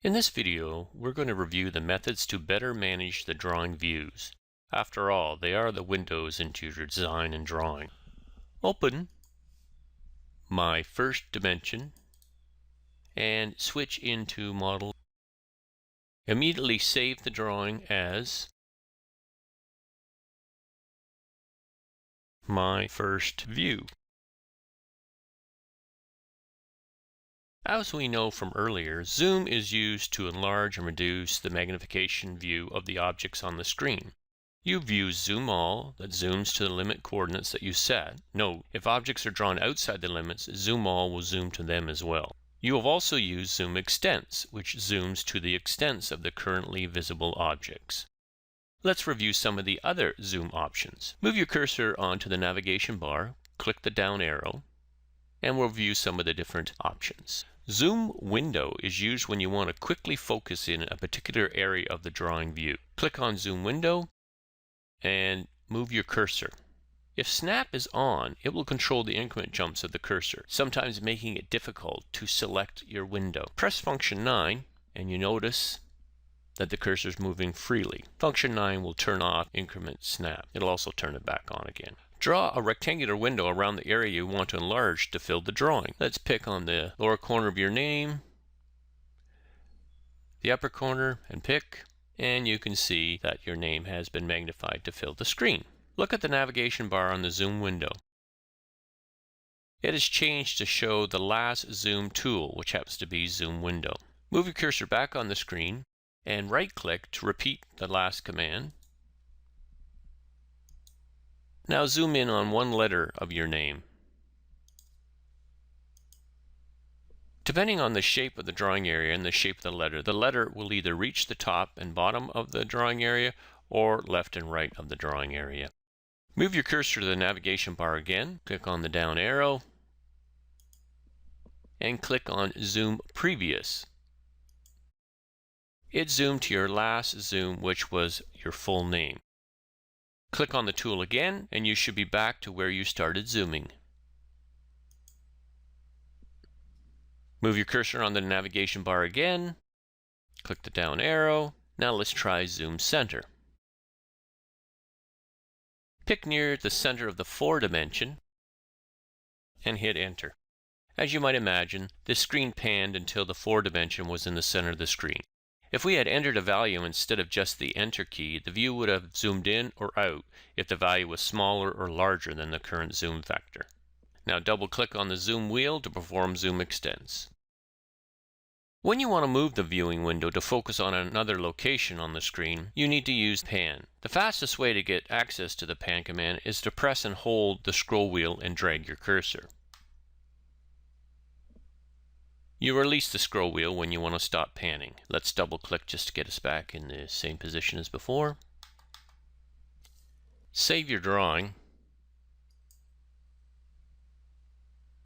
In this video, we're going to review the methods to better manage the drawing views. After all, they are the windows into your design and drawing. Open my first dimension and switch into Model. Immediately save the drawing as my first view. As we know from earlier, zoom is used to enlarge and reduce the magnification view of the objects on the screen. You've used zoom all, that zooms to the limit coordinates that you set. Note, if objects are drawn outside the limits, zoom all will zoom to them as well. You have also used zoom extents, which zooms to the extents of the currently visible objects. Let's review some of the other zoom options. Move your cursor onto the navigation bar, click the down arrow, and we'll review some of the different options. Zoom window is used when you want to quickly focus in a particular area of the drawing view. Click on zoom window and move your cursor. If snap is on, it will control the increment jumps of the cursor, sometimes making it difficult to select your window. Press function 9 and you notice that the cursor is moving freely. Function 9 will turn off increment snap. It'll also turn it back on again. Draw a rectangular window around the area you want to enlarge to fill the drawing. Let's pick on the lower corner of your name, the upper corner, and pick, and you can see that your name has been magnified to fill the screen. Look at the navigation bar on the zoom window. It has changed to show the last zoom tool, which happens to be zoom window. Move your cursor back on the screen and right-click to repeat the last command. Now zoom in on one letter of your name. Depending on the shape of the drawing area and the shape of the letter will either reach the top and bottom of the drawing area or left and right of the drawing area. Move your cursor to the navigation bar again, click on the down arrow, and click on Zoom Previous. It zoomed to your last zoom, which was your full name. Click on the tool again, and you should be back to where you started zooming. Move your cursor on the navigation bar again, click the down arrow. Now let's try Zoom Center. Pick near the center of the 4 dimension and hit Enter. As you might imagine, this screen panned until the 4 dimension was in the center of the screen. If we had entered a value instead of just the Enter key, the view would have zoomed in or out if the value was smaller or larger than the current zoom factor. Now double-click on the zoom wheel to perform zoom extents. When you want to move the viewing window to focus on another location on the screen, you need to use Pan. The fastest way to get access to the Pan command is to press and hold the scroll wheel and drag your cursor. You release the scroll wheel when you want to stop panning. Let's double click just to get us back in the same position as before. Save your drawing